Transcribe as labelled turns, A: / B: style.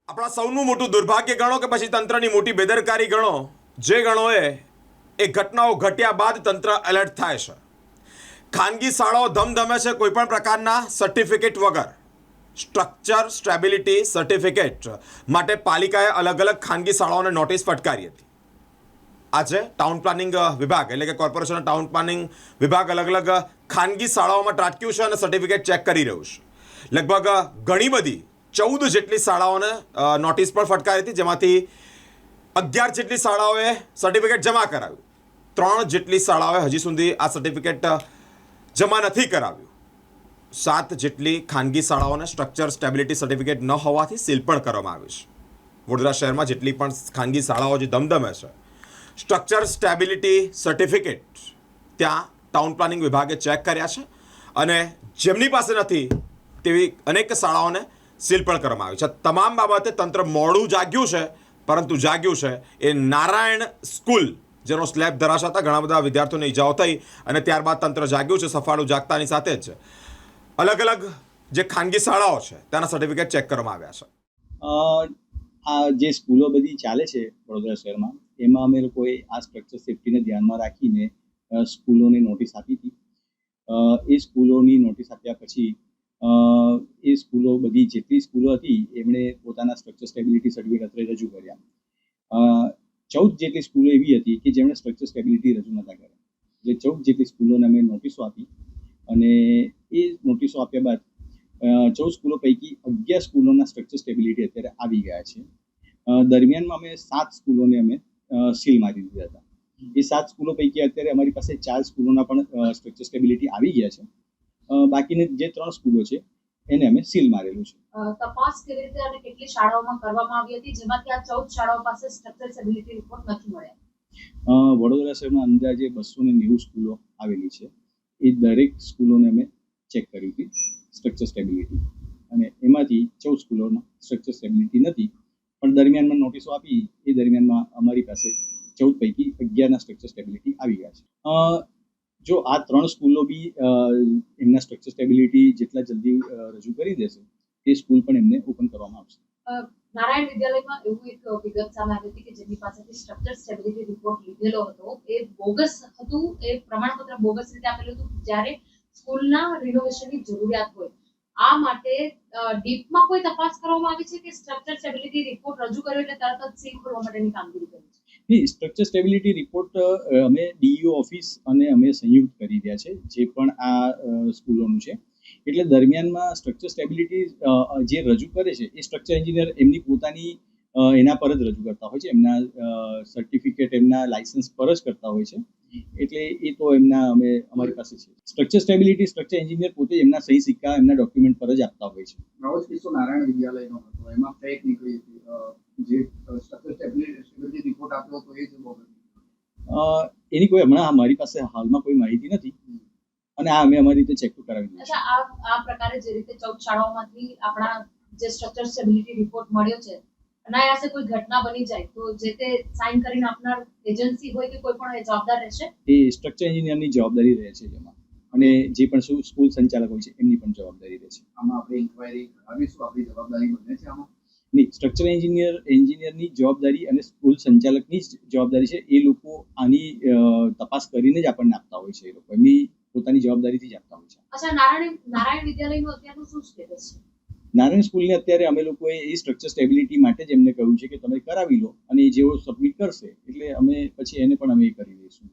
A: આપણા સૌનું મોટું દુર્ભાગ્ય ગણો કે પછી તંત્રની મોટી બેદરકારી ગણો, જે ગણો એ ઘટનાઓ ઘટ્યા બાદ તંત્ર એલર્ટ થાય છે. ખાનગી શાળાઓ ધમધમે છે કોઈ પણ પ્રકારના સર્ટિફિકેટ વગર. સ્ટ્રક્ચર સ્ટેબિલિટી સર્ટિફિકેટ માટે પાલિકાએ અલગ અલગ ખાનગી શાળાઓને નોટિસ ફટકારી હતી. આજે ટાઉન પ્લાનિંગ વિભાગ એટલે કે કોર્પોરેશનનો ટાઉન પ્લાનિંગ વિભાગ અલગ અલગ ખાનગી શાળાઓમાં ત્રાટક્યું છે અને સર્ટિફિકેટ ચેક કરી રહ્યું છે. લગભગ ઘણી બધી 14 જેટલી શાળાઓને નોટિસ પણ ફટકારી હતી, જેમાંથી 11 જેટલી શાળાઓએ સર્ટિફિકેટ જમા કરાવ્યું. 3 જેટલી શાળાઓએ હજી સુધી આ સર્ટિફિકેટ જમા નથી કરાવ્યું. 7 જેટલી ખાનગી શાળાઓને સ્ટ્રક્ચર સ્ટેબિલિટી સર્ટિફિકેટ ન હોવાથી સીલ પણ કરવામાં આવ્યું છે. વડોદરા શહેરમાં જેટલી પણ ખાનગી શાળાઓ જે ધમધમે છે, સ્ટ્રક્ચર સ્ટેબિલિટી સર્ટિફિકેટ ત્યાં ટાઉન પ્લાનિંગ વિભાગે ચેક કર્યા છે અને જેમની પાસે નથી તેવી અનેક શાળાઓને સીલ પણ કરવામાં આવી છે. તમામ બાબતે તંત્ર મોડું જાગ્યું છે, પરંતુ જાગ્યું છે એ નારાયણ સ્કૂલ જેનો સ્લેબ ધરાશાતા ઘણા બધા વિદ્યાર્થીઓને ઈજાઓ થઈ અને ત્યારબાદ તંત્ર જાગ્યું છે. સફાળું જાગતાની સાથે જ અલગ અલગ જે ખાનગી શાળાઓ છે તેના સર્ટિફિકેટ ચેક કરવામાં આવ્યા છે.
B: આ જે સ્કૂલો બધી ચાલે છે વડોદરા શહેરમાં, એમાં અમે લોકોએ આ સ્ટ્રક્ચર સેફ્ટીને ધ્યાનમાં રાખીને સ્કૂલોને નોટિસ આપી હતી. એ સ્કૂલોની નોટિસ આપ્યા પછી એ સ્કૂલો બધી જેટલી સ્કૂલો હતી એમણે પોતાના સ્ટ્રક્ચર સ્ટેબિલિટી સર્ટિફિકેટ અત્રે રજૂ કર્યા. 14 જેટલી સ્કૂલો એવી હતી કે જેમણે સ્ટ્રક્ચર સ્ટેબિલિટી રજૂ નહોતા કર્યા. એટલે 14 જેટલી સ્કૂલોને અમે નોટિસો આપી અને એ નોટિસો આપ્યા બાદ 14 સ્કૂલો પૈકી 11 સ્કૂલોના સ્ટ્રક્ચર સ્ટેબિલિટી અત્યારે આવી ગયા છે. દરમિયાનમાં અમે 7 સ્કૂલોને અમે સીલ મારી દીધા હતા. એ 7 સ્કૂલો પૈકી અત્યારે અમારી પાસે 4 સ્કૂલોના પણ સ્ટ્રક્ચર સ્ટેબિલિટી આવી ગયા છે. બાકીની જે 3 સ્કૂલો છે એને અમે સીલ મારેલું છે.
C: તપાસ કેવી રીતે અને કેટલી શાળાઓમાં કરવામાં આવી હતી, જેમાંથી આ 14 શાળાઓ પાસે સ્ટ્રક્ચર સ્ટેબિલિટી રિપોર્ટ નથી મળ્યા?
B: વડોદરા શહેરમાં અંદાજે 290 સ્કૂલો આવેલી છે. એ દરેક સ્કૂલોને અમે ચેક કરી હતી સ્ટ્રક્ચર સ્ટેબિલિટી, અને એમાંથી 14 સ્કૂલોના સ્ટ્રક્ચર સ્ટેબિલિટી નથી. પણ દરમિયાનમાં નોટિસો આપી એ દરમિયાનમાં અમારી પાસે 14 પૈકી 11ના સ્ટ્રક્ચર સ્ટેબિલિટી આવી ગયા છે. જો આ 3 સ્કૂલો બી એમના સ્ટ્રક્ચર સ્ટેબિલિટી જેટલા જલ્દી રજૂ કરી દેશે એ સ્કૂલ પણ એમને ઓપન કરવામાં આવશે.
C: નારાયણ વિદ્યાલયમાં એવું એક વિગત સામે આવી હતી કે જેની પાસેથી સ્ટ્રક્ચર સ્ટેબિલિટી રિપોર્ટ લીધેલો હતો એ બોગસ હતું, એ પ્રમાણપત્ર બોગસ રીતે આપેલું હતું, જ્યારે સ્કૂલના રિનોવેશનની જરૂરિયાત હોય. આ માટે ડીપમાં કોઈ તપાસ કરવામાં આવી છે કે સ્ટ્રક્ચર સ્ટેબિલિટી રિપોર્ટ રજૂ કર્યો એટલે તરત જ સીલ ખોલવા માટેની કામગીરી કરી છે?
B: સ્ટ્રક્ચર સ્ટેબિલિટી રિપોર્ટ અમે ડીઈઓ ઓફિસ અને અમે સંયુક્ત કરી રહ્યા છે જે પણ આ સ્કૂલોનું છે. એટલે દરમિયાનમાં સ્ટ્રક્ચર સ્ટેબિલિટી જે રજૂ કરે છે એ સ્ટ્રક્ચર એન્જિનિયર એમની પોતાની એના પર જ રજૂ કરતા હોય છે, એમના સર્ટિફિકેટ એમના લાયસન્સ પર જ કરતા હોય છે. એટલે એ તો અમારી પાસે છે. સ્ટ્રક્ચર સ્ટેબિલિટી સ્ટ્રક્ચર એન્જિનિયર પોતે એમના સહી સિક્કા એમના ડોક્યુમેન્ટ પર જ આપતા હોય છે.
D: નવો કિસ્સો નારાયણ વિદ્યાલયનો હતો, એમાં ફેક નીકળી હતી. જે સ્ટ્રક્ચર સ્ટેબિલિટી રિપોર્ટ આપ્યો હતો એ જ બોગસ.
B: એની કોઈ હમણાં મારી પાસે હાલમાં કોઈ માહિતી નથી અને આ અમે અમારી રીતે ચેક કરાવી દીધું.
C: અચ્છા, આ પ્રકારે જે રીતે 14 શાળાઓમાંથી આપણા જે સ્ટ્રક્ચર સ્ટેબિલિટી રિપોર્ટ મળ્યો છે, અનાયાસે કોઈ ઘટના બની જાય તો જે તે સાઇન કરીને આપનાર એજન્સી હોય કે કોઈ પણ જવાબદાર રહેશે? એ
B: સ્ટ્રક્ચર એન્જિનિયરની જવાબદારી રહે છે એમાં, અને જે પણ સ્કૂલ સંચાલક હોય છે એમની પણ જવાબદારી રહે છે.
D: આમાં આપણે ઇન્ક્વાયરી કરાવીશું, આપણી જવાબદારી બને છે આમાં?
B: નહીં, સ્ટ્રક્ચર એન્જિનિયરની જવાબદારી અને સ્કૂલ સંચાલકની જ જવાબદારી છે. એ લોકો આની તપાસ કરીને જ આપણને આપતા હોય છે. એ લોકો એમની પોતાની જવાબદારીથી જ આપતા હોય છે.
C: અચ્છા, નારાયણ વિદ્યાલયનું અત્યારનું શું સ્ટેટસ છે?
B: નારાયણ સ્કૂલને અત્યારે અમે લોકોએ એ સ્ટ્રક્ચર સ્ટેબિલિટી માટે જ એમને કહ્યું છે કે તમે કરાવી લો, અને જેઓ સબમિટ કરશે એટલે અમે પછી એને પણ અમે કરી દઈશું.